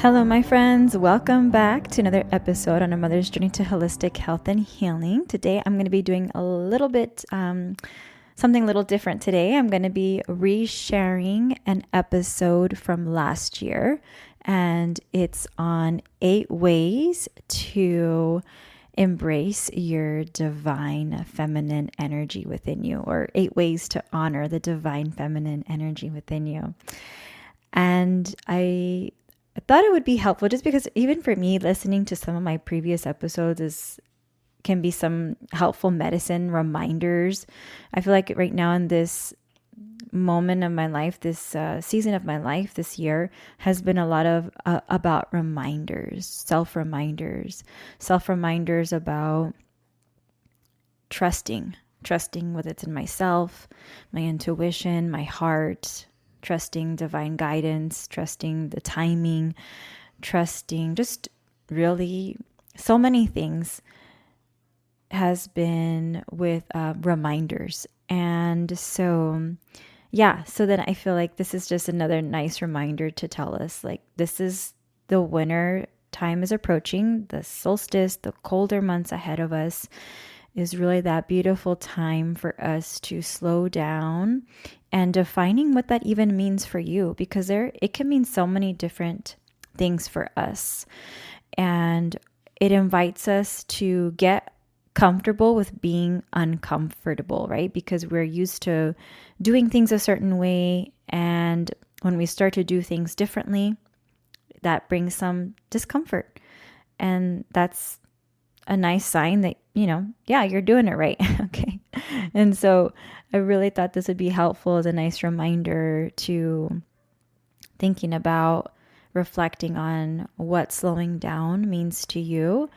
Hello, my friends. Welcome back to another episode on a mother's journey to holistic health and healing. Today, I'm going to be doing a little bit, something a little different today. I'm going to be resharing an episode from last year, and it's on 8 ways to embrace your divine feminine energy within you, or 8 ways to honor the divine feminine energy within you. And I thought it would be helpful just because even for me, listening to some of my previous episodes can be some helpful medicine reminders. I feel like right now in this moment of my life, this season of my life this year has been a lot of about reminders, self-reminders about trusting what it's in myself, my intuition, my heart, trusting divine guidance, trusting the timing, trusting just really so many things has been with reminders. And so then I feel like this is just another nice reminder to tell us, like, this is the winter time is approaching, the solstice, the colder months ahead of us is really that beautiful time for us to slow down and defining what that even means for you, because it can mean so many different things for us. And it invites us to get comfortable with being uncomfortable, right? Because we're used to doing things a certain way. And when we start to do things differently, that brings some discomfort. And that's a nice sign that, you're doing it right. Okay. And so I really thought this would be helpful as a nice reminder to thinking about reflecting on what slowing down means to you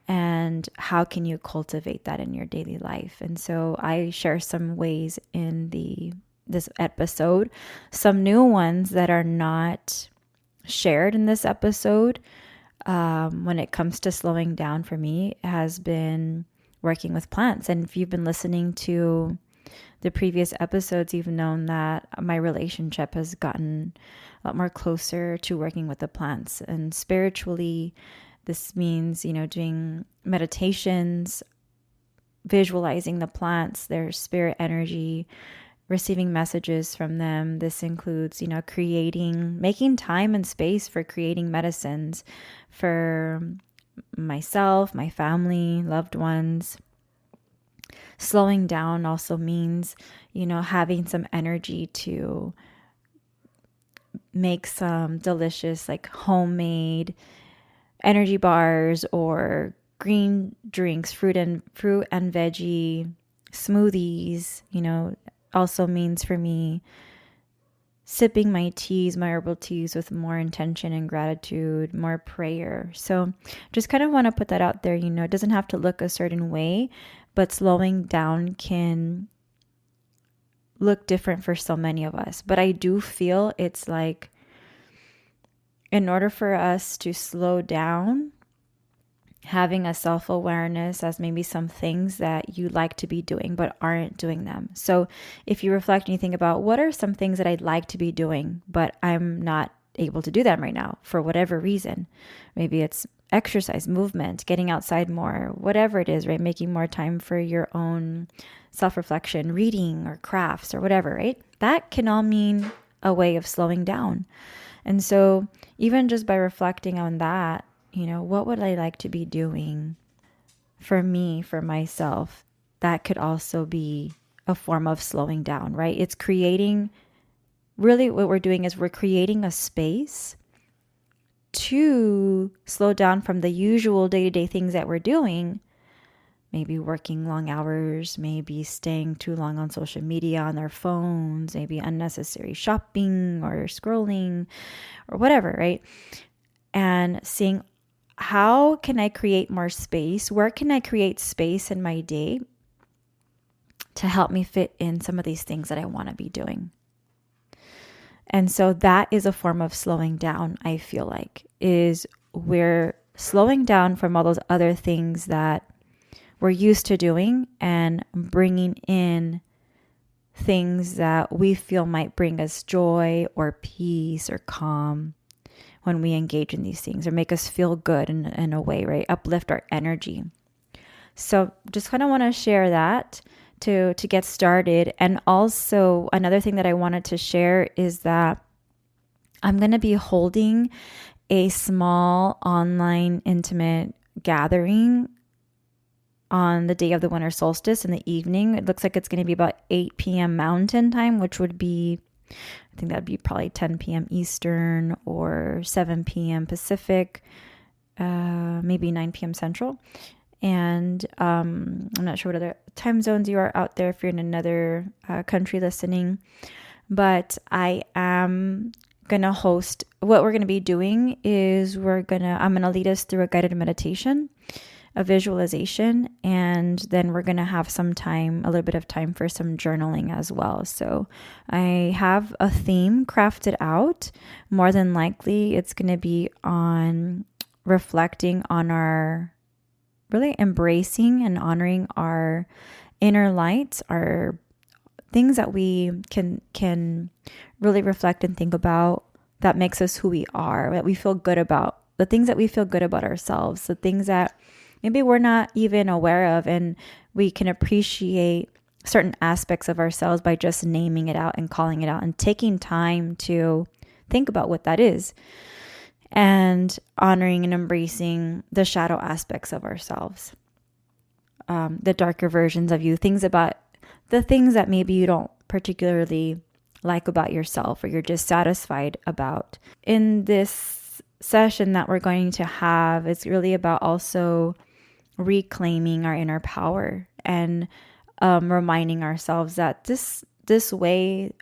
and how can you cultivate that in your daily life. And so I share some ways in this episode, some new ones that are not shared in this episode. When it comes to slowing down for me has been working with plants. And if you've been listening to the previous episodes, you've known that my relationship has gotten a lot more closer to working with the plants. And spiritually, this means, doing meditations, visualizing the plants, their spirit energy, receiving messages from them. This includes, making time and space for creating medicines for myself, my family, loved ones. Slowing down also means, having some energy to make some delicious, like homemade energy bars or green drinks, fruit and veggie smoothies. Also means for me sipping my teas, my herbal teas, with more intention and gratitude, more prayer. So just kind of want to put that out there. It doesn't have to look a certain way, but slowing down can look different for so many of us. But I do feel it's like, in order for us to slow down, having a self-awareness as maybe some things that you like to be doing but aren't doing them. So if you reflect and you think about what are some things that I'd like to be doing, but I'm not able to do them right now for whatever reason. Maybe it's exercise, movement, getting outside more, whatever it is, right? Making more time for your own self-reflection, reading or crafts or whatever, right? That can all mean a way of slowing down. And so even just by reflecting on that, what would I like to be doing for me, for myself? That could also be a form of slowing down, right? It's creating, really what we're doing is we're creating a space to slow down from the usual day-to-day things that we're doing. Maybe working long hours, maybe staying too long on social media, on their phones, maybe unnecessary shopping or scrolling or whatever, right? And seeing, how can I create more space? Where can I create space in my day to help me fit in some of these things that I want to be doing? And so that is a form of slowing down, I feel like, is we're slowing down from all those other things that we're used to doing and bringing in things that we feel might bring us joy or peace or calm when we engage in these things, or make us feel good in a way, right? Uplift our energy. So just kind of want to share that to get started. And also another thing that I wanted to share is that I'm going to be holding a small online intimate gathering on the day of the winter solstice in the evening. It looks like it's going to be about 8 p.m. Mountain Time, which would be, I think that'd be probably 10 p.m. Eastern or 7 p.m. Pacific, maybe 9 p.m. Central. And I'm not sure what other time zones you are out there if you're in another country listening. But I am going to host, what we're going to be doing is I'm going to lead us through a guided meditation, a visualization, and then we're going to have some time, a little bit of time for some journaling as well. So I have a theme crafted out. More than likely, it's going to be on reflecting on our really embracing and honoring our inner light, our things that we can really reflect and think about that makes us who we are, that we feel good about, the things that we feel good about ourselves, the things that maybe we're not even aware of, and we can appreciate certain aspects of ourselves by just naming it out and calling it out and taking time to think about what that is, and honoring and embracing the shadow aspects of ourselves, the darker versions of you, the things that maybe you don't particularly like about yourself or you're dissatisfied about. In this session that we're going to have, it's really about also reclaiming our inner power and reminding ourselves that this way,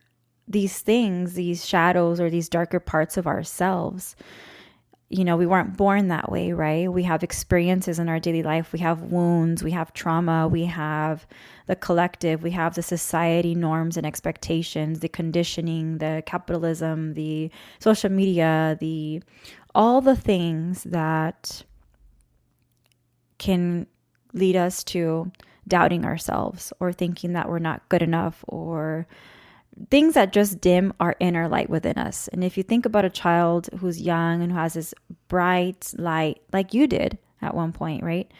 these things, these shadows or these darker parts of ourselves, we weren't born that way, right? We have experiences in our daily life. We have wounds, we have trauma, we have the collective, we have the society norms and expectations, the conditioning, the capitalism, the social media, all the things that can lead us to doubting ourselves or thinking that we're not good enough, or things that just dim our inner light within us. And if you think about a child who's young and who has this bright light, like you did at one point, right?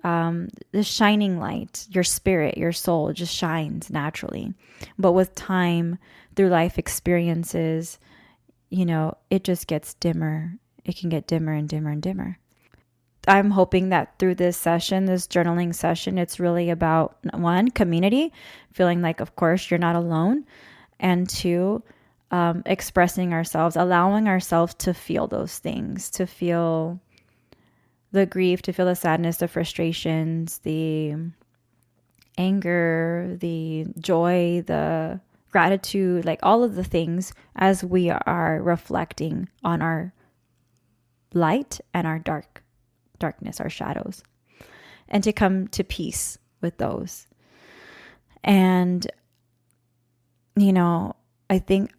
The shining light, your spirit, your soul just shines naturally. But with time, through life experiences, it just gets dimmer. It can get dimmer and dimmer and dimmer. I'm hoping that through this session, this journaling session, it's really about, one, community, feeling like, of course, you're not alone. And two, expressing ourselves, allowing ourselves to feel those things, to feel the grief, to feel the sadness, the frustrations, the anger, the joy, the gratitude, like all of the things as we are reflecting on our light and our darkness, our shadows, and to come to peace with those. And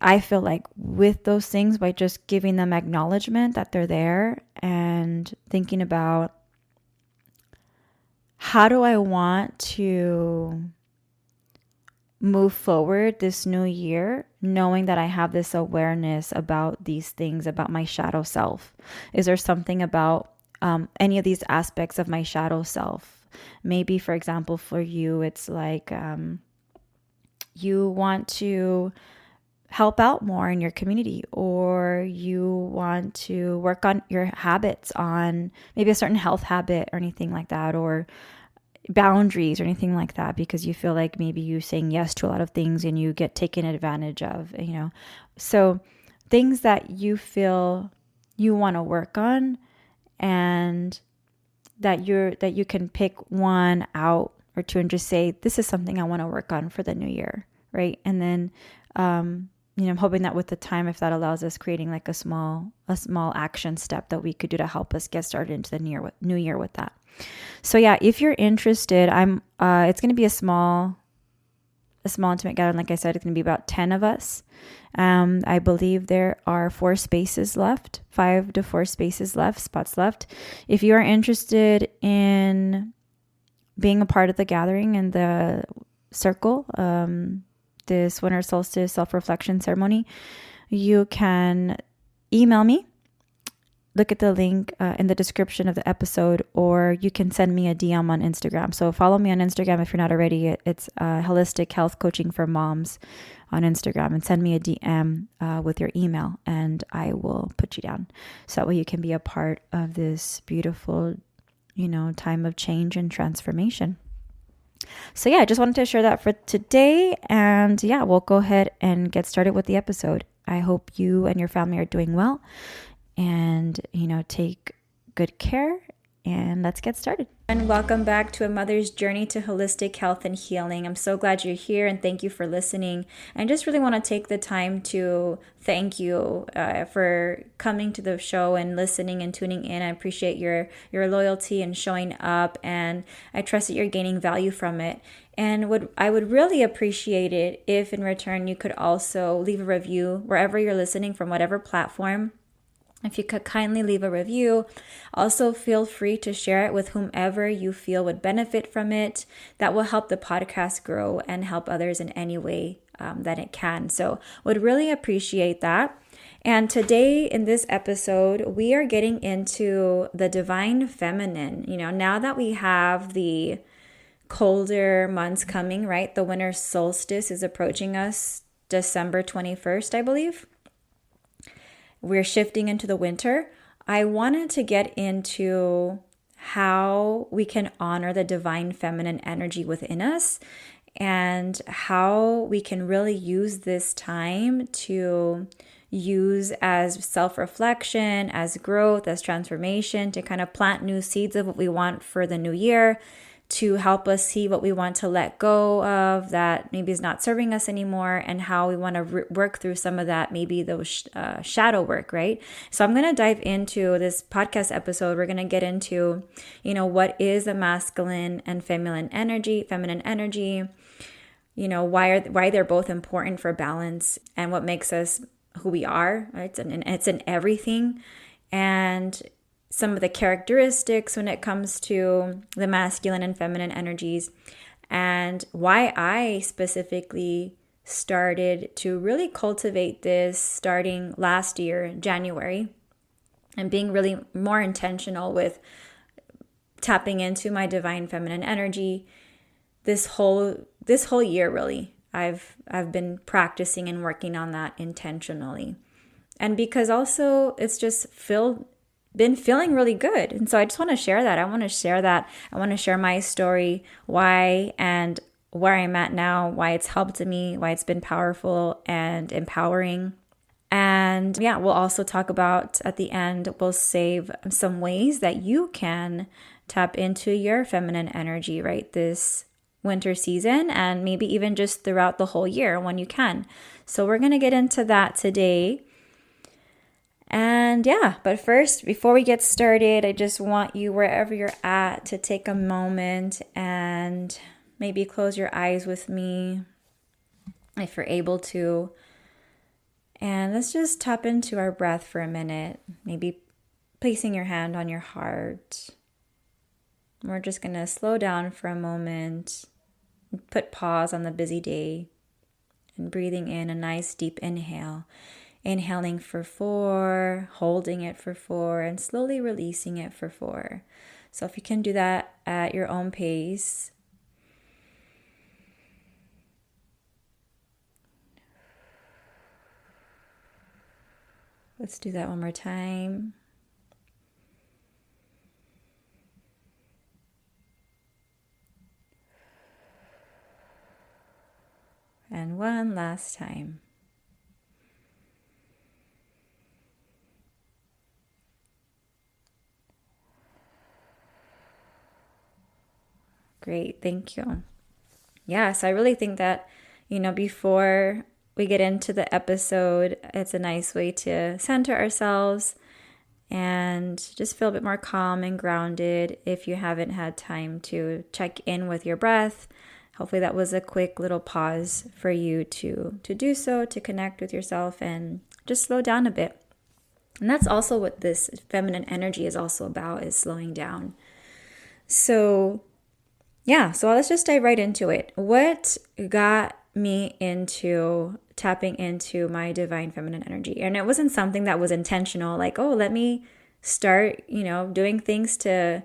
I feel like with those things, by just giving them acknowledgement that they're there and thinking about, how do I want to move forward this new year, knowing that I have this awareness about these things, about my shadow self? Is there something about any of these aspects of my shadow self? Maybe, for example, for you, it's like you want to help out more in your community, or you want to work on your habits, on maybe a certain health habit or anything like that, or boundaries or anything like that, because you feel like maybe you saying yes to a lot of things and you get taken advantage of, So things that you feel you want to work on, and that you can pick one out or two and just say, this is something I want to work on for the new year, right? And then, I'm hoping that with the time, if that allows us, creating like a small action step that we could do to help us get started into the new year with that. So yeah, if you're interested, it's going to be a small intimate gathering. Like I said, it's going to be about 10 of us. I believe there are 4 spaces left, 5 to 4 spots left. If you are interested in being a part of the gathering and the circle, this winter solstice self-reflection ceremony, you can email me look at the link in the description of the episode, or you can send me a DM on Instagram. So follow me on Instagram if you're not already. It's Holistic Health Coaching for Moms on Instagram, and send me a DM with your email, and I will put you down. So that way you can be a part of this beautiful, time of change and transformation. So yeah, I just wanted to share that for today. And yeah, we'll go ahead and get started with the episode. I hope you and your family are doing well, and, take good care, and let's get started. And welcome back to A Mother's Journey to Holistic Health and Healing. I'm so glad you're here, and thank you for listening. I just really want to take the time to thank you for coming to the show and listening and tuning in. I appreciate your loyalty and showing up, and I trust that you're gaining value from it. And I would really appreciate it if in return you could also leave a review wherever you're listening from, whatever platform. If you could kindly leave a review. Also, feel free to share it with whomever you feel would benefit from it. That will help the podcast grow and help others in any way that it can. So would really appreciate that. And today in this episode, we are getting into the divine feminine. Now that we have the colder months coming, right? The winter solstice is approaching us December 21st, I believe. We're shifting into the winter. I wanted to get into how we can honor the divine feminine energy within us, and how we can really use this time to use as self-reflection, as growth, as transformation, to kind of plant new seeds of what we want for the new year, to help us see what we want to let go of that maybe is not serving us anymore, and how we want to work through some of that, maybe those shadow work, right? So I'm going to dive into this podcast episode. We're going to get into, what is the masculine and feminine energy, why they're both important for balance, and what makes us who we are, right? And it's in everything. And some of the characteristics when it comes to the masculine and feminine energies, and why I specifically started to really cultivate this starting last year, January, and being really more intentional with tapping into my divine feminine energy. This whole year, really, I've been practicing and working on that intentionally. And because also it's just been feeling really good. And so I just want to share that. I want to share my story, why and where I'm at now, why it's helped me, why it's been powerful and empowering. And yeah, we'll also talk about at the end, we'll save some ways that you can tap into your feminine energy, right? This winter season, and maybe even just throughout the whole year when you can. So we're going to get into that today. And yeah, but first, before we get started, I just want you, wherever you're at, to take a moment and maybe close your eyes with me if you're able to. And let's just tap into our breath for a minute, maybe placing your hand on your heart. We're just going to slow down for a moment, put pause on the busy day, and breathing in a nice deep inhale. Inhaling for 4, holding it for 4, and slowly releasing it for 4. So if you can do that at your own pace. Let's do that one more time. And one last time. Great, thank you. Yeah, so I really think that, before we get into the episode, it's a nice way to center ourselves and just feel a bit more calm and grounded. If you haven't had time to check in with your breath, hopefully that was a quick little pause for you to do so, to connect with yourself and just slow down a bit. And that's also what this feminine energy is also about, is slowing down. So let's just dive right into it. What got me into tapping into my divine feminine energy? And it wasn't something that was intentional, like, oh, let me start, doing things to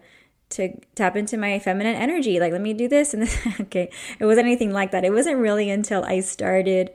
tap into my feminine energy. Like, let me do this and this. Okay. It wasn't anything like that. It wasn't really until I started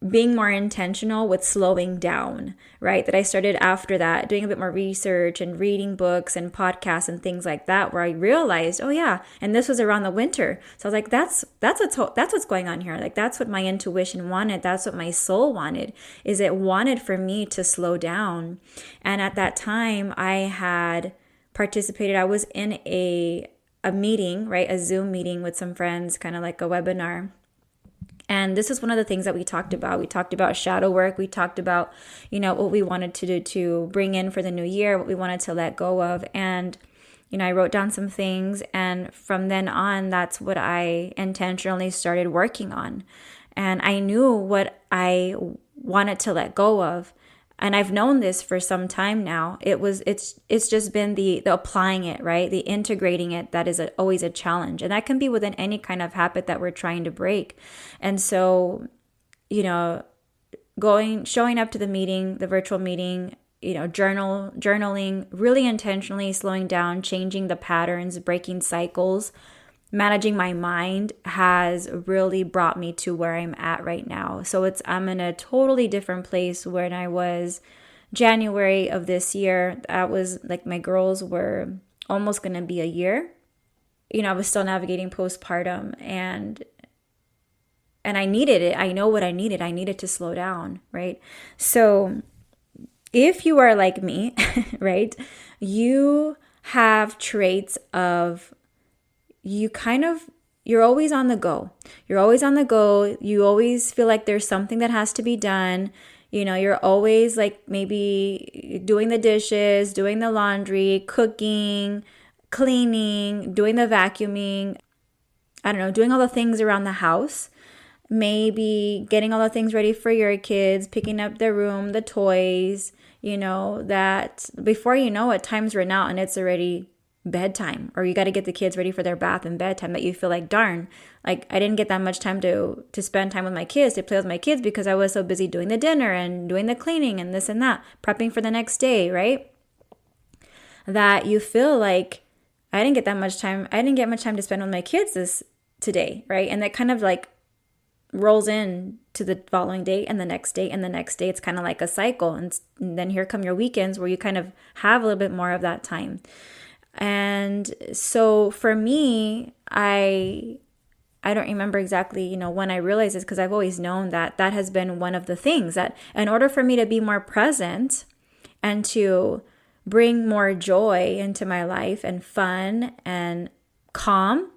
being more intentional with slowing down, right? That I started after that, doing a bit more research and reading books and podcasts and things like that, where I realized, oh yeah, and this was around the winter. So I was like, that's what's going on here. Like, that's what my intuition wanted. That's what my soul wanted, is it wanted for me to slow down. And at that time I had participated, I was in a meeting, right? A Zoom meeting with some friends, kind of like a webinar. And this is one of the things that we talked about. We talked about shadow work. We talked about, what we wanted to do to bring in for the new year, what we wanted to let go of. And, I wrote down some things. And from then on, that's what I intentionally started working on. And I knew what I wanted to let go of. And I've known this for some time now. It's just been the applying it, right? The integrating it that is always a challenge. And that can be within any kind of habit that we're trying to break. And so, showing up to the meeting, the virtual meeting, journaling, really intentionally slowing down, changing the patterns, breaking cycles, managing my mind has really brought me to where I'm at right now. So I'm in a totally different place when I was January of this year. That was like, my girls were almost going to be a year. I was still navigating postpartum, and I needed it. I know what I needed. I needed to slow down, right? So if you are like me, right, you have traits of, you're always on the go. You're always on the go. You always feel like there's something that has to be done. You're always like maybe doing the dishes, doing the laundry, cooking, cleaning, doing the vacuuming. I don't know, doing all the things around the house. Maybe getting all the things ready for your kids, picking up the room, the toys, that before you know it, time's run out and it's already bedtime, or you got to get the kids ready for their bath and bedtime, that you feel like, darn, like I didn't get that much time to spend time with my kids, to play with my kids, because I was so busy doing the dinner and doing the cleaning and this and that, prepping for the next day, right? That you feel like, I didn't get much time to spend with my kids today, right? And that kind of like rolls in to the following day and the next day and the next day. It's kind of like a cycle. And then here come your weekends where you kind of have a little bit more of that time. And so for me, I don't remember exactly, when I realized this, because I've always known that has been one of the things that, in order for me to be more present and to bring more joy into my life and fun and calm,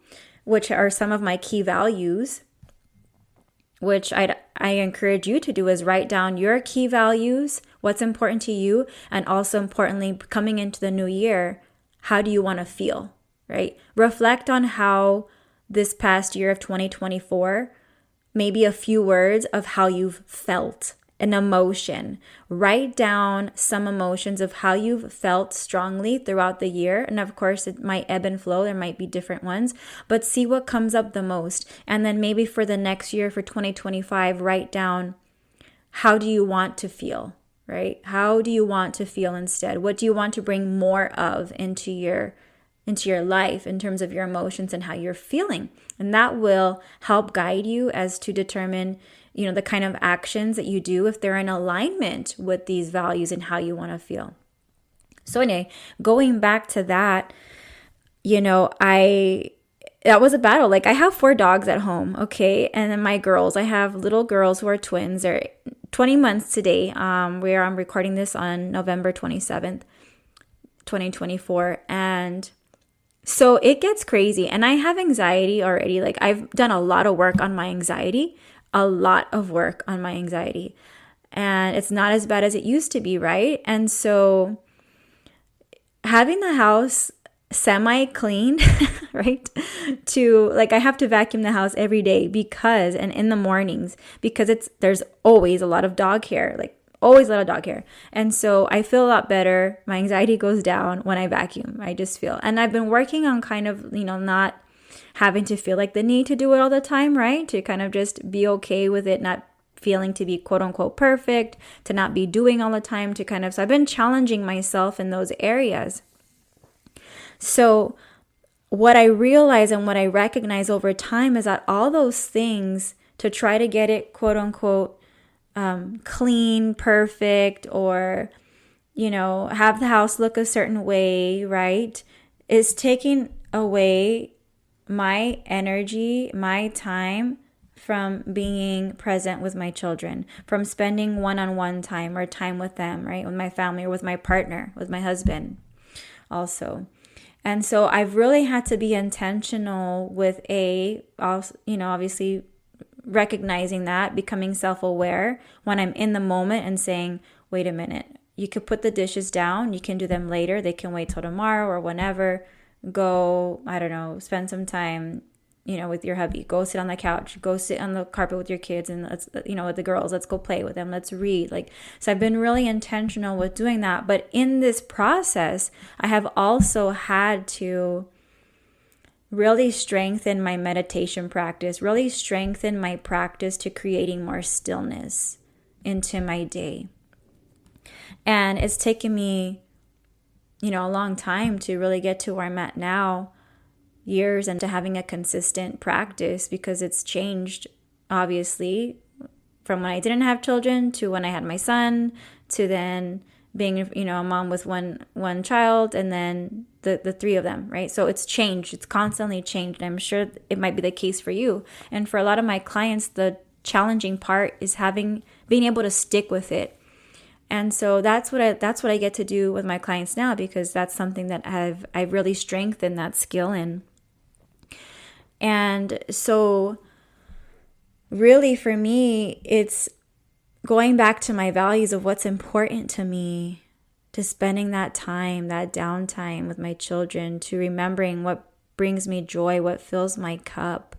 which are some of my key values, which I encourage you to do, is write down your key values, what's important to you, and also importantly, coming into the new year, how do you want to feel, right? Reflect on how this past year of 2024, maybe a few words of how you've felt, an emotion. Write down some emotions of how you've felt strongly throughout the year. And of course, it might ebb and flow. There might be different ones, but see what comes up the most. And then maybe for the next year, for 2025, write down, how do you want to feel? Right? How do you want to feel instead? What do you want to bring more of into your life in terms of your emotions and how you're feeling? And that will help guide you as to determine, the kind of actions that you do if they're in alignment with these values and how you want to feel. So anyway, going back to that, that was a battle. Like, I have 4 dogs at home, okay? And then my girls, I have little girls who are twins. They're 20 months today. I'm recording this on November 27th, 2024. And so it gets crazy. And I have anxiety already. Like, I've done a lot of work on my anxiety. And it's not as bad as it used to be, right? And so having the house semi-clean, right? I have to vacuum the house every day and in the mornings, because there's always a lot of dog hair, And so I feel a lot better. My anxiety goes down when I vacuum. I just feel, and I've been working on kind of, not having to feel like the need to do it all the time, right? To kind of just be okay with it, not feeling to be quote unquote perfect, to not be doing all the time, so I've been challenging myself in those areas. So what I realize and what I recognize over time is that all those things to try to get it quote unquote clean, perfect, or, have the house look a certain way, right, is taking away my energy, my time from being present with my children, from spending one-on-one time or time with them, right? With my family or with my partner, with my husband also. And so I've really had to be intentional with obviously recognizing that, becoming self-aware when I'm in the moment and saying, wait a minute, you could put the dishes down, you can do them later, they can wait till tomorrow or whenever. Go, I don't know, spend some time with your hubby. Go sit on the couch. Go sit on the carpet with your kids and let's, with the girls. Let's go play with them. Let's read. So I've been really intentional with doing that. But in this process, I have also had to really strengthen my meditation practice, really strengthen my practice to creating more stillness into my day. And it's taken me, a long time to really get to where I'm at now, years into having a consistent practice, because it's changed obviously from when I didn't have children to when I had my son, to then being a mom with one child, and then the three of them, right? So it's changed. It's constantly changed. And I'm sure it might be the case for you. And for a lot of my clients, the challenging part is being able to stick with it. And so that's what I get to do with my clients now, because that's something that I've really strengthened that skill in. And so really for me, it's going back to my values of what's important to me, to spending that time, that downtime with my children, to remembering what brings me joy, what fills my cup,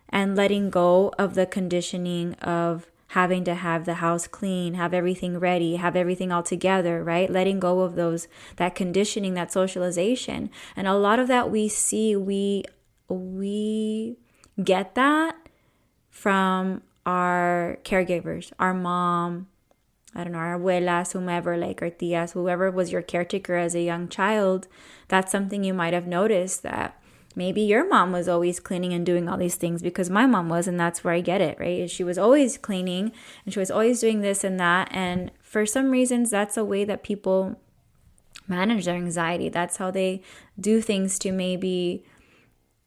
and letting go of the conditioning of having to have the house clean, have everything ready, have everything all together, right? Letting go of that conditioning, that socialization. And a lot of that we get that from our caregivers, our mom, I don't know, our abuelas, whomever, like our tias, whoever was your caretaker as a young child. That's something you might have noticed, that maybe your mom was always cleaning and doing all these things, because my mom was, and that's where I get it, right? She was always cleaning and she was always doing this and that. And for some reasons, that's a way that people manage their anxiety. That's how they do things to maybe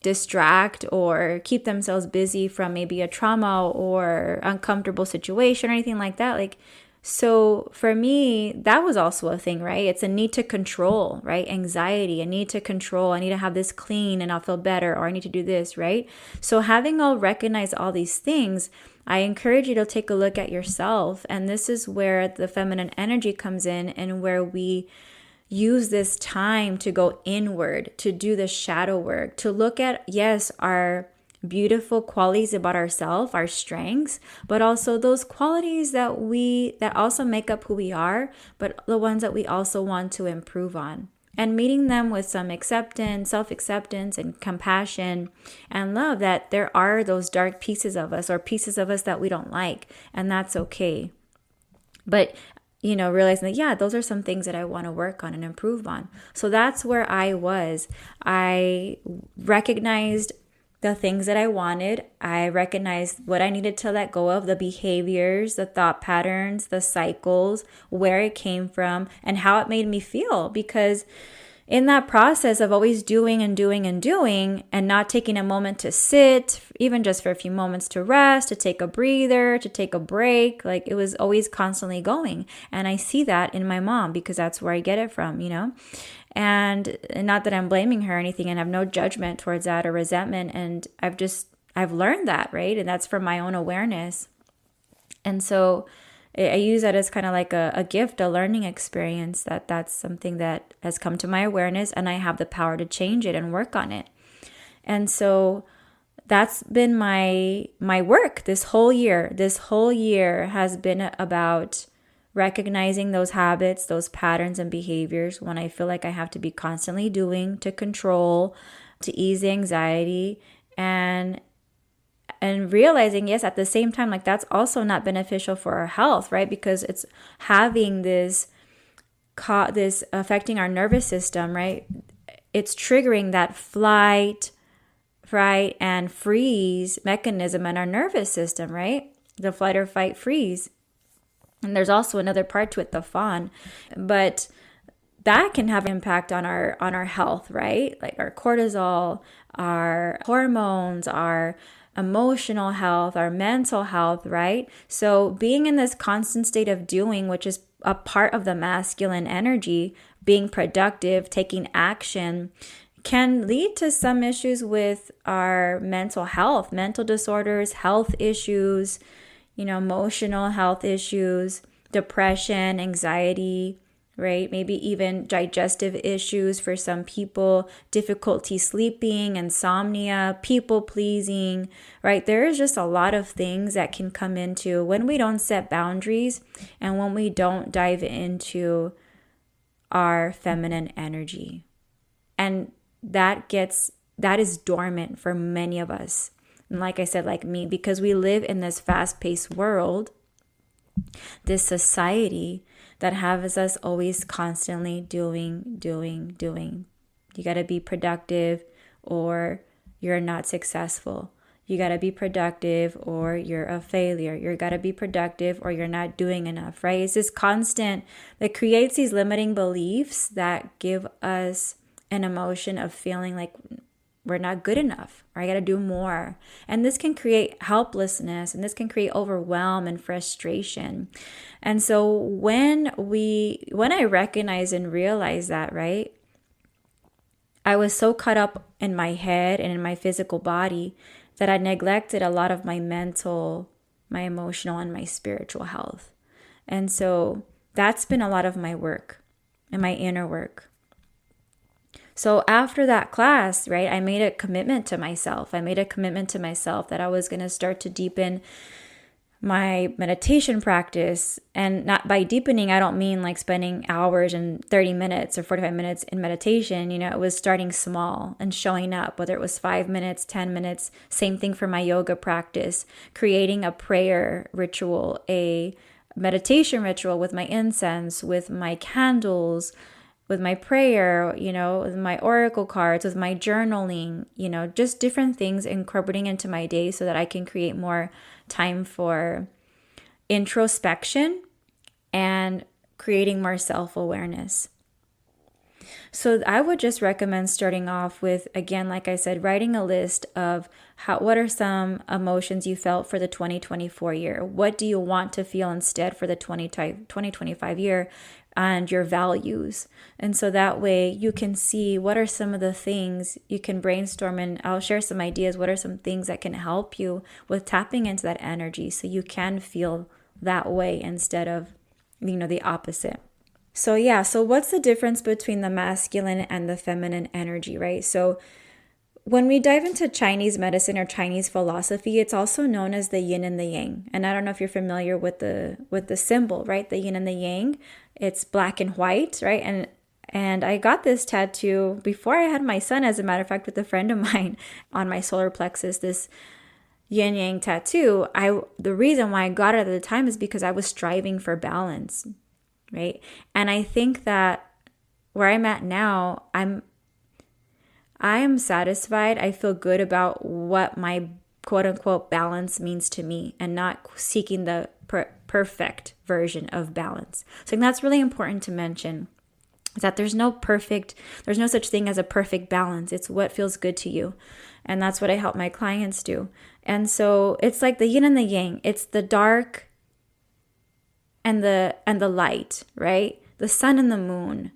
distract or keep themselves busy from maybe a trauma or uncomfortable situation or anything like that. So for me, that was also a thing, right? It's a need to control, right? Anxiety, a need to control. I need to have this clean and I'll feel better, or I need to do this, right? So having recognized all these things, I encourage you to take a look at yourself. And this is where the feminine energy comes in, and where we use this time to go inward, to do the shadow work, to look at, yes, our beautiful qualities about ourselves, our strengths, but also those qualities that also make up who we are, but the ones that we also want to improve on. And meeting them with some acceptance, self-acceptance, and compassion and love, that there are those dark pieces of us, or pieces of us that we don't like, and that's okay. But realizing that, yeah, those are some things that I want to work on and improve on. So that's where I was. I recognized the things that I wanted. I recognized what I needed to let go of, the behaviors, the thought patterns, the cycles, where it came from, and how it made me feel. Because in that process of always doing and doing and doing, and not taking a moment to sit, even just for a few moments to rest, to take a breather, to take a break, it was always constantly going. And I see that in my mom, because that's where I get it from, And not that I'm blaming her or anything, and I have no judgment towards that or resentment. And I've learned that, right? And that's from my own awareness. And so I use that as kind of like a gift, a learning experience, that's something that has come to my awareness, and I have the power to change it and work on it. And so that's been my work this whole year. This whole year has been about recognizing those habits, those patterns and behaviors when I feel like I have to be constantly doing to control, to ease the anxiety, and And realizing, yes, at the same time, like that's also not beneficial for our health, right? Because it's having this affecting our nervous system, right? It's triggering that flight, and freeze mechanism in our nervous system, right? The flight or fight freeze. And there's also another part to it, the fawn. But that can have an impact on our health, right? Like our cortisol, our hormones, our emotional health, our mental health, right? So being in this constant state of doing, which is a part of the masculine energy, being productive, taking action, can lead to some issues with our mental health, mental disorders, health issues, emotional health issues, depression, anxiety, right? Maybe even digestive issues for some people, difficulty sleeping, insomnia, people pleasing, right? There is just a lot of things that can come into when we don't set boundaries and when we don't dive into our feminine energy. And that is dormant for many of us. And like I said, like me, because we live in this fast-paced world, this society that has us always constantly doing. You got to be productive or you're not successful. You got to be productive or you're a failure. You got to be productive or you're not doing enough, right? It's this constant that creates these limiting beliefs that give us an emotion of feeling like we're not good enough, or I got to do more. And this can create helplessness and this can create overwhelm and frustration. And so when I recognize and realize that, right, I was so caught up in my head and in my physical body that I neglected a lot of my mental, my emotional, and my spiritual health. And so that's been a lot of my work and my inner work. So after that class, right, I made a commitment to myself. That I was going to start to deepen my meditation practice. And not by deepening, I don't mean like spending hours and 30 minutes or 45 minutes in meditation. It was starting small and showing up, whether it was 5 minutes, 10 minutes, same thing for my yoga practice, creating a prayer ritual, a meditation ritual with my incense, with my candles, with my prayer, with my oracle cards, with my journaling, just different things incorporating into my day so that I can create more time for introspection and creating more self-awareness. So I would just recommend starting off with, again, like I said, writing a list of what are some emotions you felt for the 2024 year? What do you want to feel instead for the 2025 year? And your values. And so that way you can see what are some of the things you can brainstorm, and I'll share some ideas. What are some things that can help you with tapping into that energy so you can feel that way instead of, the opposite. So what's the difference between the masculine and the feminine energy, right? So when we dive into Chinese medicine or Chinese philosophy, it's also known as the yin and the yang. And I don't know if you're familiar with the symbol, right? The yin and the yang. It's black and white, right? And I got this tattoo before I had my son, as a matter of fact, with a friend of mine on my solar plexus, this yin yang tattoo. The reason why I got it at the time is because I was striving for balance, right? And I think that where I'm at now, I am satisfied. I feel good about what my quote unquote balance means to me and not seeking the perfect version of balance. So I think that's really important to mention, is that there's no such thing as a perfect balance. It's what feels good to you. And that's what I help my clients do. And so it's like the yin and the yang. It's the dark and the light, right? The sun and the moon.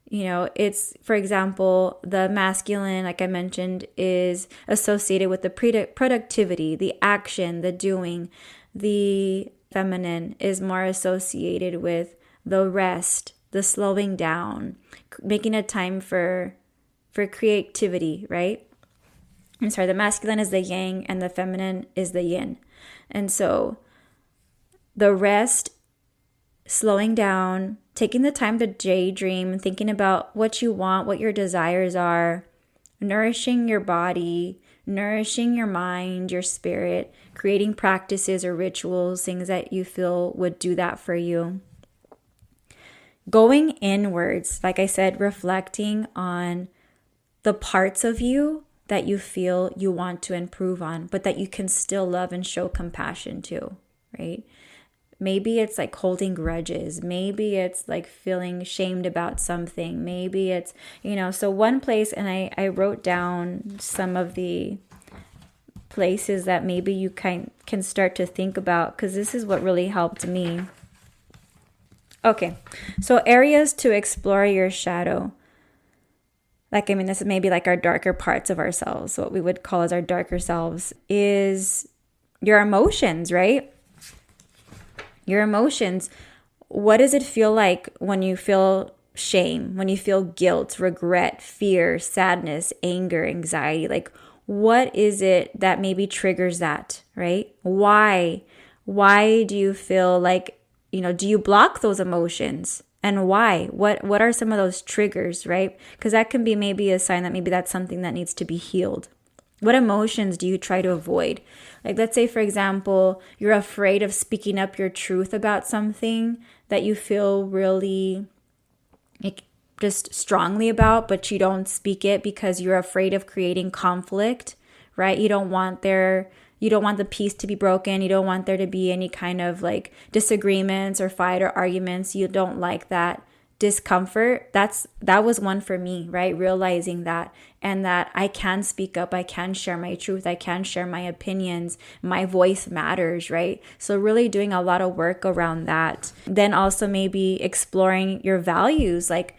It's, for example, the masculine, like I mentioned, is associated with the productivity, the action, the doing. The feminine is more associated with the rest, the slowing down, making a time for creativity, right? I'm sorry, the masculine is the yang and the feminine is the yin. And so the rest, slowing down, taking the time to daydream, thinking about what you want, what your desires are, nourishing your body, nourishing your mind, your spirit, creating practices or rituals, things that you feel would do that for you. Going inwards, like I said, reflecting on the parts of you that you feel you want to improve on, but that you can still love and show compassion to, right? Maybe it's like holding grudges. Maybe it's like feeling shamed about something. Maybe it's, so one place, and I wrote down some of the places that maybe you can start to think about, because this is what really helped me. Okay, so areas to explore your shadow. This is maybe like our darker parts of ourselves, what we would call as our darker selves, is your emotions, right? Your emotions. What does it feel like when you feel shame, when you feel guilt, regret, fear, sadness, anger, anxiety? Like, what is it that maybe triggers that, right? Why? Why do you feel like, do you block those emotions? And why? What are some of those triggers, right? Because that can be maybe a sign that maybe that's something that needs to be healed. What emotions do you try to avoid? Like, let's say, for example, you're afraid of speaking up your truth about something that you feel really just strongly about, but you don't speak it because you're afraid of creating conflict, right? You don't want the peace to be broken. You don't want there to be any kind of like disagreements or fight or arguments. You don't like that discomfort. That was one for me, right? Realizing that, and that I can speak up, I can share my truth, I can share my opinions, my voice matters, right? So really doing a lot of work around that. Then also maybe exploring your values, like,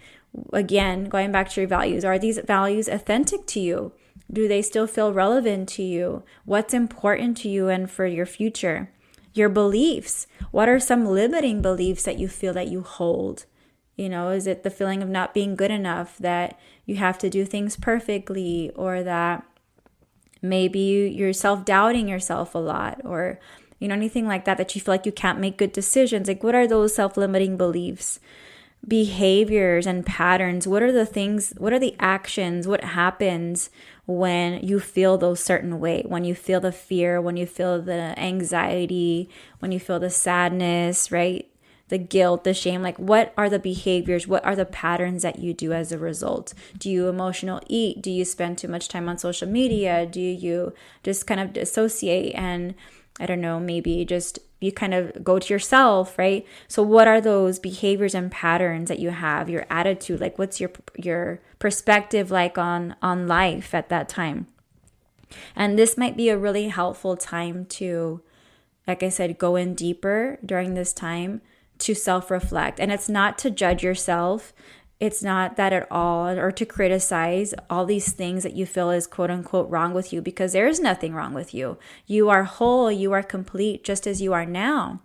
again, going back to your values. Are these values authentic to you? Do they still feel relevant to you? What's important to you and for your future? Your beliefs. What are some limiting beliefs that you feel that you hold? Is it the feeling of not being good enough, that you have to do things perfectly, or that maybe you're self-doubting yourself a lot, or, anything like that you feel like you can't make good decisions? Like, what are those self-limiting beliefs? Behaviors and patterns. What are the things, what are the actions, what happens when you feel those certain way, when you feel the fear, when you feel the anxiety, when you feel the sadness, right? The guilt, the shame, like, what are the behaviors? What are the patterns that you do as a result? Do you emotional eat? Do you spend too much time on social media? Do you just kind of dissociate and, I don't know, maybe just you kind of go to yourself, right? So what are those behaviors and patterns that you have, your attitude? Like, what's your perspective like on life at that time? And this might be a really helpful time to, like I said, go in deeper during this time to self-reflect. And it's not to judge yourself. It's not that at all, or to criticize all these things that you feel is quote unquote wrong with you, because there is nothing wrong with you. You are whole, you are complete just as you are now.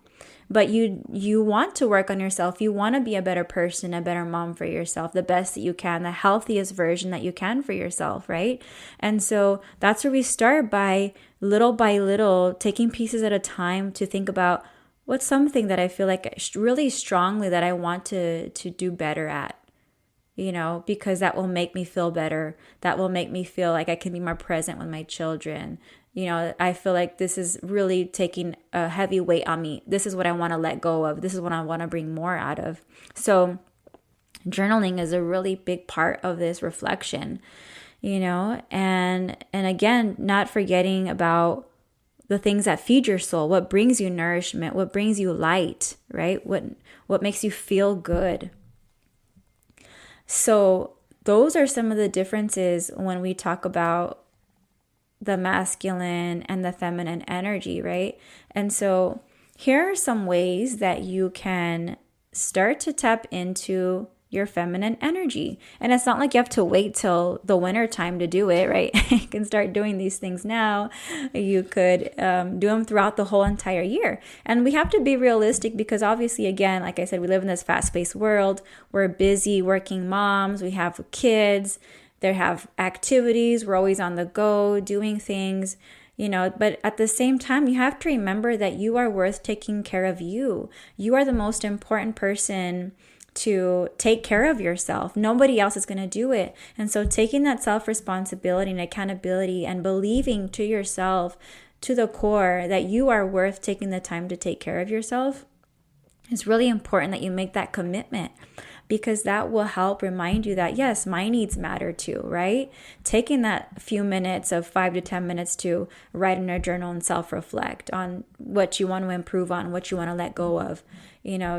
But you want to work on yourself. You want to be a better person, a better mom for yourself, the best that you can, the healthiest version that you can for yourself, right? And so that's where we start, by little, taking pieces at a time to think about, what's something that I feel like really strongly that I want to do better at, because that will make me feel better. That will make me feel like I can be more present with my children. I feel like this is really taking a heavy weight on me. This is what I want to let go of. This is what I want to bring more out of. So journaling is a really big part of this reflection, and again, not forgetting about the things that feed your soul, what brings you nourishment, what brings you light, right? What makes you feel good. So those are some of the differences when we talk about the masculine and the feminine energy, right? And so here are some ways that you can start to tap into your feminine energy. And it's not like you have to wait till the winter time to do it, right? You can start doing these things now. You could do them throughout the whole entire year. And we have to be realistic, because obviously, again, like I said, we live in this fast-paced world. We're busy working moms. We have kids. They have activities. We're always on the go doing things. But at the same time, you have to remember that you are worth taking care of you. You are the most important person to take care of yourself. Nobody else is going to do it. And so taking that self-responsibility and accountability and believing to yourself to the core that you are worth taking the time to take care of yourself, it's really important that you make that commitment, because that will help remind you that, yes, my needs matter too, right? Taking that few minutes of 5 to 10 minutes to write in a journal and self-reflect on what you want to improve on, what you want to let go of,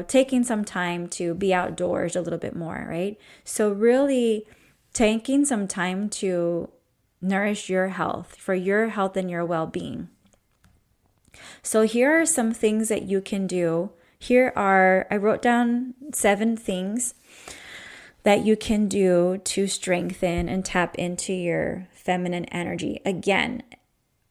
taking some time to be outdoors a little bit more, right? So really taking some time to nourish your health, for your health and your well-being. So here are some things that you can do. I wrote down 7 things that you can do to strengthen and tap into your feminine energy. Again,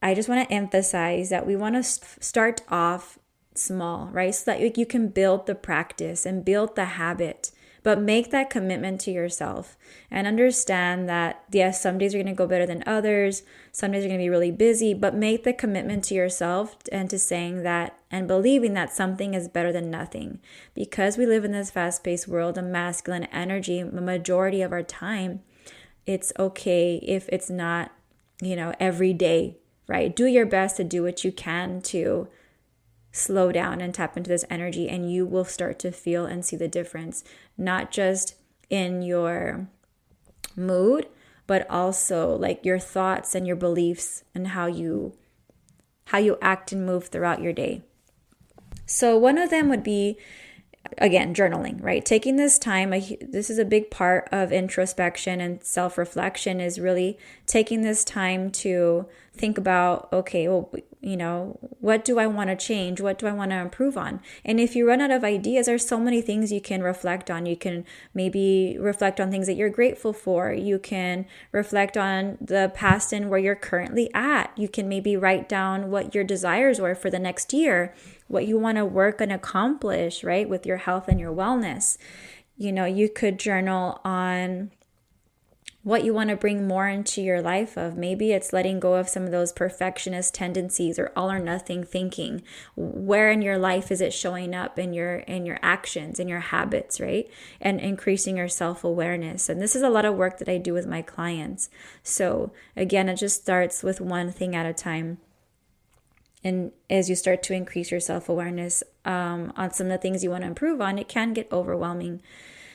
I just want to emphasize that we want to start off small, right? So that you can build the practice and build the habit, but make that commitment to yourself and understand that, yes, some days are going to go better than others. Some days are going to be really busy, but make the commitment to yourself and to saying that and believing that something is better than nothing. Because we live in this fast-paced world of masculine energy, the majority of our time, it's okay if it's not, every day, right? Do your best to do what you can to slow down and tap into this energy, and you will start to feel and see the difference, not just in your mood, but also like your thoughts and your beliefs and how you act and move throughout your day. So one of them would be, again, journaling, right? Taking this time, this is a big part of introspection and self-reflection, is really taking this time to think about, okay, well, what do I want to change? What do I want to improve on? And if you run out of ideas, there's so many things you can reflect on. You can maybe reflect on things that you're grateful for. You can reflect on the past and where you're currently at. You can maybe write down what your desires were for the next year, what you want to work and accomplish, right, with your health and your wellness. You could journal on what you want to bring more into your life of. Maybe it's letting go of some of those perfectionist tendencies or all or nothing thinking. Where in your life is it showing up in your actions, in your habits, right? And increasing your self-awareness. And this is a lot of work that I do with my clients. So again, it just starts with one thing at a time. And as you start to increase your self-awareness on some of the things you want to improve on, it can get overwhelming.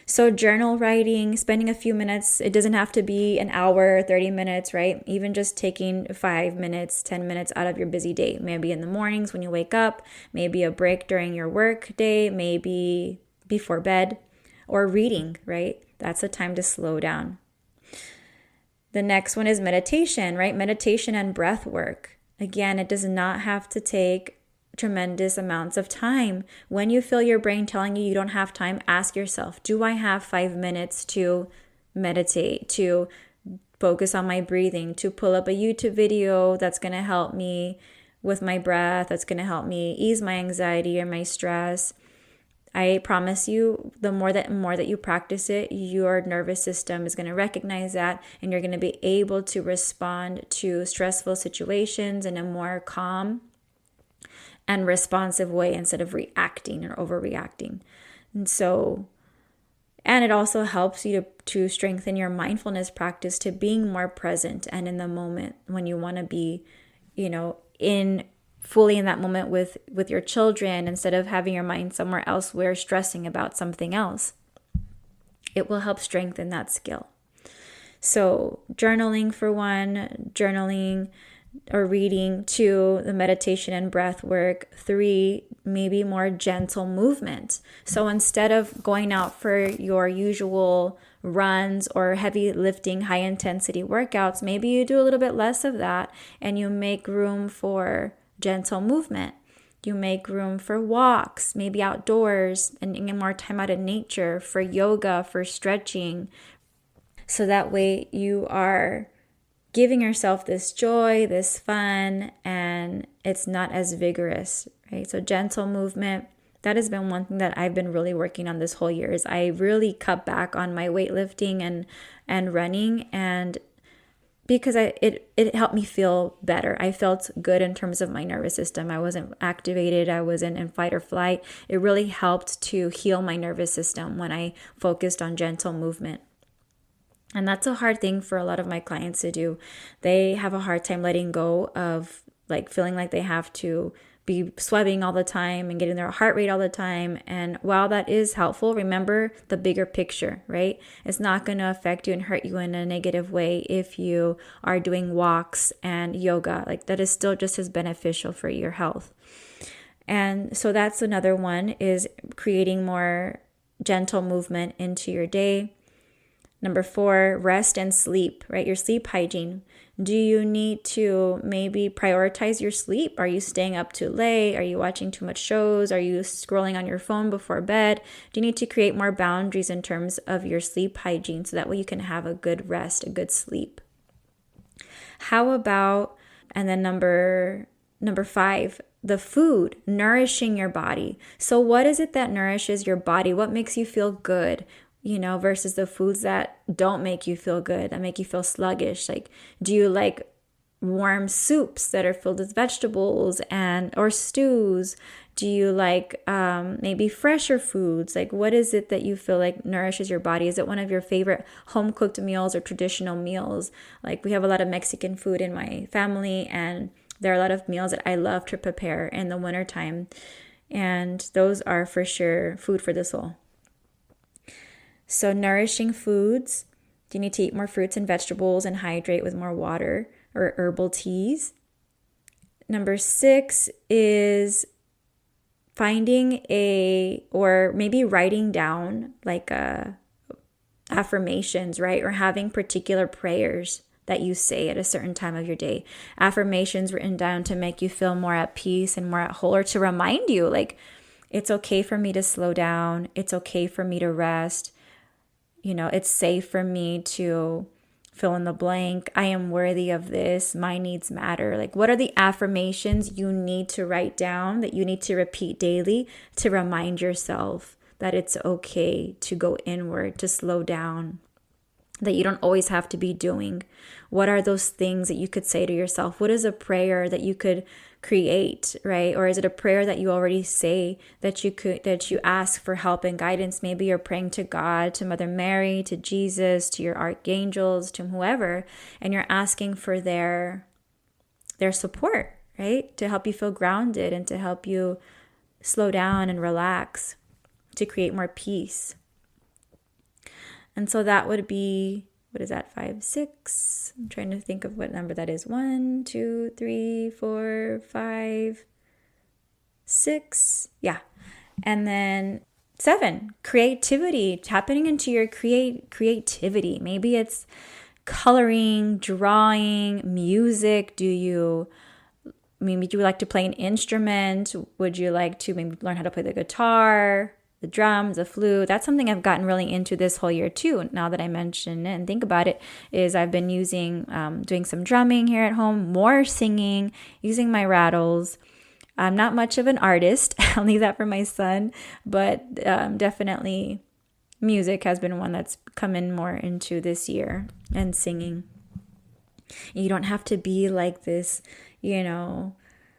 So journal writing, spending a few minutes, it doesn't have to be an hour, 30 minutes, right? Even just taking 5 minutes, 10 minutes out of your busy day. Maybe in the mornings when you wake up, maybe a break during your work day, maybe before bed, or reading, right? That's a time to slow down. The next one is meditation, right? Meditation and breath work. Again, it does not have to take tremendous amounts of time. When you feel your brain telling you don't have time, ask yourself, do I have 5 minutes to meditate, to focus on my breathing, to pull up a YouTube video that's going to help me with my breath, that's going to help me ease my anxiety or my stress? I promise you, the more that you practice it, your nervous system is going to recognize that, and you're going to be able to respond to stressful situations in a more calm and responsive way instead of reacting or overreacting. And it also helps you to strengthen your mindfulness practice, to being more present and in the moment when you want to be, fully in that moment with your children, instead of having your mind somewhere elsewhere stressing about something else. It will help strengthen that skill. So journaling for one, or reading. 2, the meditation and breath work. 3, maybe more gentle movement. So instead of going out for your usual runs or heavy lifting, high intensity workouts, maybe you do a little bit less of that and you make room for gentle movement. You make room for walks, maybe outdoors, and get more time out in nature, for yoga, for stretching. So that way you are giving yourself this joy, this fun, and it's not as vigorous, right? So gentle movement, that has been one thing that I've been really working on this whole year. Is I really cut back on my weightlifting and running, and because it helped me feel better. I felt good in terms of my nervous system. I wasn't activated. I wasn't in fight or flight. It really helped to heal my nervous system when I focused on gentle movement. And that's a hard thing for a lot of my clients to do. They have a hard time letting go of like feeling like they have to be sweating all the time and getting their heart rate all the time. And while that is helpful, remember the bigger picture, right? It's not going to affect you and hurt you in a negative way if you are doing walks and yoga. Like that is still just as beneficial for your health. And so that's another one, is creating more gentle movement into your day. Number 4, rest and sleep, right? Your sleep hygiene. Do you need to maybe prioritize your sleep? Are you staying up too late? Are you watching too much shows? Are you scrolling on your phone before bed? Do you need to create more boundaries in terms of your sleep hygiene so that way you can have a good rest, a good sleep? How about, and then number 5, the food, nourishing your body. So what is it that nourishes your body? What makes you feel good? Versus the foods that don't make you feel good, that make you feel sluggish. Like, do you like warm soups that are filled with vegetables or stews? Do you like maybe fresher foods? Like, what is it that you feel like nourishes your body? Is it one of your favorite home-cooked meals or traditional meals? Like, we have a lot of Mexican food in my family, and there are a lot of meals that I love to prepare in the wintertime. And those are for sure food for the soul. So nourishing foods. Do you need to eat more fruits and vegetables and hydrate with more water or herbal teas? Number 6 is finding or maybe writing down like affirmations, right? Or having particular prayers that you say at a certain time of your day. Affirmations written down to make you feel more at peace and more at whole, or to remind you like, it's okay for me to slow down. It's okay for me to rest. It's safe for me to fill in the blank. I am worthy of this. My needs matter. Like, what are the affirmations you need to write down that you need to repeat daily to remind yourself that it's okay to go inward, to slow down, that you don't always have to be doing? What are those things that you could say to yourself? What is a prayer that you could create, right? Or is it a prayer that you already say that you ask for help and guidance? Maybe you're praying to God, to Mother Mary, to Jesus, to your archangels, to whoever, and you're asking for their support, right? To help you feel grounded and to help you slow down and relax, to create more peace. And so that would be, what is that, 5, 6? I'm trying to think of what number that is. 1, 2, 3, 4, 5, 6. Yeah. And then 7, creativity, tapping into your creativity. Maybe it's coloring, drawing, music. Do you like to play an instrument? Would you like to maybe learn how to play the guitar, the drums, the flute? That's something I've gotten really into this whole year too. Now that I mention it and think about it, is I've been doing some drumming here at home, more singing, using my rattles. I'm not much of an artist. I'll leave that for my son, but definitely music has been one that's come in more into this year, and singing. You don't have to be like this,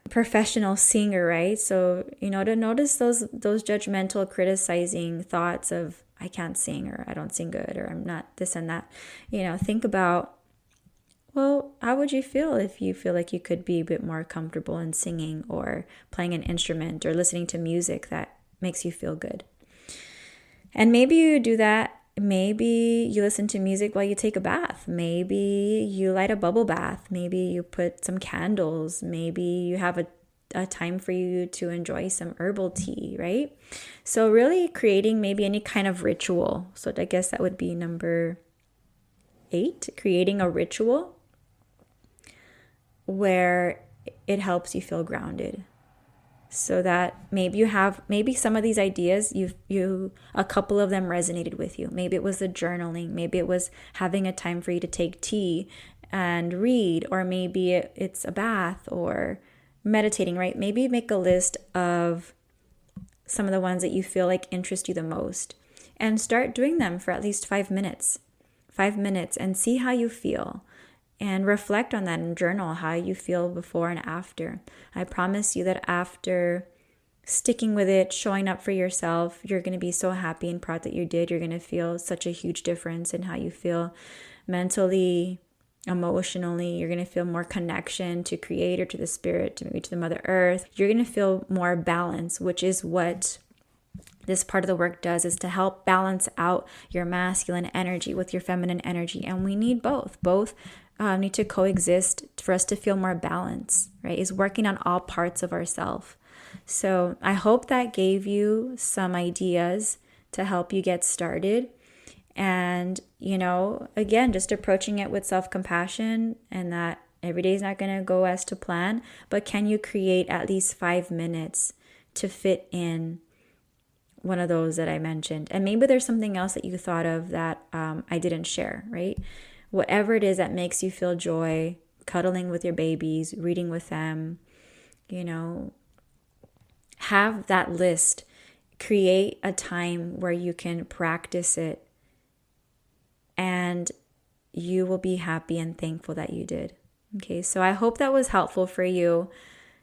professional singer, right? So, to notice those judgmental, criticizing thoughts of, I can't sing, or I don't sing good, or I'm not this and that. Think about, well, how would you feel if you feel like you could be a bit more comfortable in singing or playing an instrument or listening to music that makes you feel good? And maybe you do that. Maybe you listen to music while you take a bath. Maybe you light a bubble bath. Maybe you put some candles. Maybe you have a time for you to enjoy some herbal tea, right? So really creating maybe any kind of ritual. So I guess that would be number 8, creating a ritual where it helps you feel grounded. So that maybe some of these ideas, a couple of them resonated with you. Maybe it was the journaling. Maybe it was having a time for you to take tea and read, or maybe it's a bath or meditating, right? Maybe make a list of some of the ones that you feel like interest you the most, and start doing them for at least 5 minutes. 5 minutes, and see how you feel. and reflect on that and journal how you feel before and after. I promise you that after sticking with it, showing up for yourself, you're going to be so happy and proud that you did. You're going to feel such a huge difference in how you feel mentally, emotionally. You're going to feel more connection to Creator, to the Spirit, to maybe to the Mother Earth. You're going to feel more balance, which is what this part of the work does, is to help balance out your masculine energy with your feminine energy. And we need both. Both need to coexist for us to feel more balance, right? Is working on all parts of ourselves. So I hope that gave you some ideas to help you get started. And, again, just approaching it with self-compassion, and that every day is not going to go as to plan, but can you create at least 5 minutes to fit in one of those that I mentioned? And maybe there's something else that you thought of that I didn't share, right? Whatever it is that makes you feel joy, cuddling with your babies, reading with them, have that list. Create a time where you can practice it, and you will be happy and thankful that you did. Okay, so I hope that was helpful for you.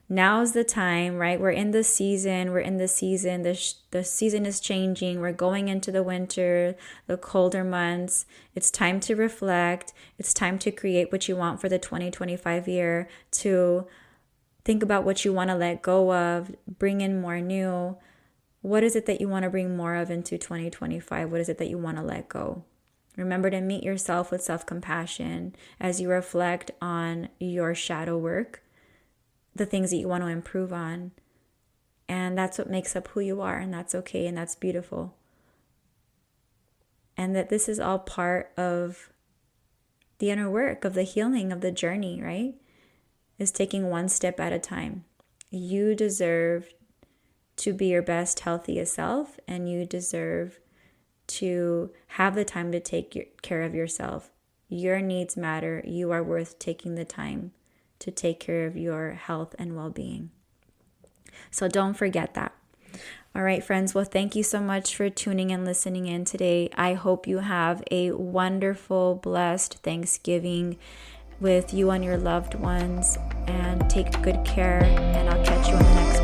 Now's the time, right? We're in the season. The season is changing. We're going into the winter, the colder months. It's time to reflect. It's time to create what you want for the 2025 year, to think about what you want to let go of, bring in more new. What is it that you want to bring more of into 2025? What is it that you want to let go? Remember to meet yourself with self-compassion as you reflect on your shadow work, the things that you want to improve on. And that's what makes up who you are, and that's okay, and that's beautiful. And that this is all part of the inner work, of the healing, of the journey, right? Is taking one step at a time. You deserve to be your best, healthiest self, and you deserve to have the time to take care of yourself. Your needs matter. You are worth taking the time to take care of your health and well-being. So don't forget that. All right, friends. Well, thank you so much for tuning and listening in today. I hope you have a wonderful, blessed Thanksgiving with you and your loved ones, and take good care, and I'll catch you on the next